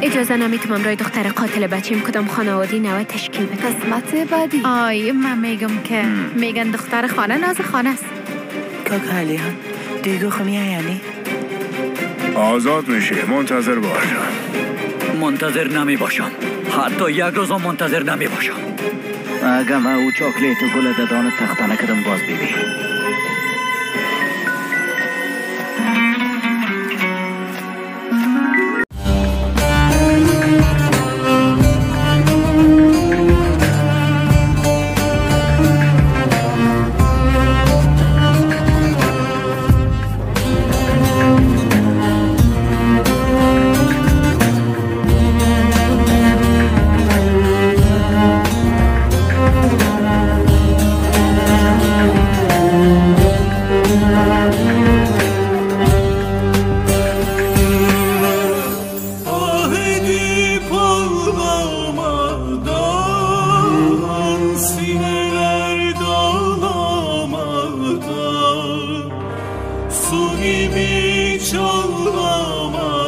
اجازه نمیتونم رای دختر قاتل بچیم کدام خانوادی نوه تشکیل بده. قسمت بعدی من میگم که میگن دختر خانه ناز خانه است. کاکالیان دیگه خمی یعنی آزاد میشه. منتظر باش. منتظر نمی باشم. حتی یک روز منتظر نمی باشم. اگه ما او چاکلیت و گل ددان تختانه کدم باز بیبی. Su gibi çalmamada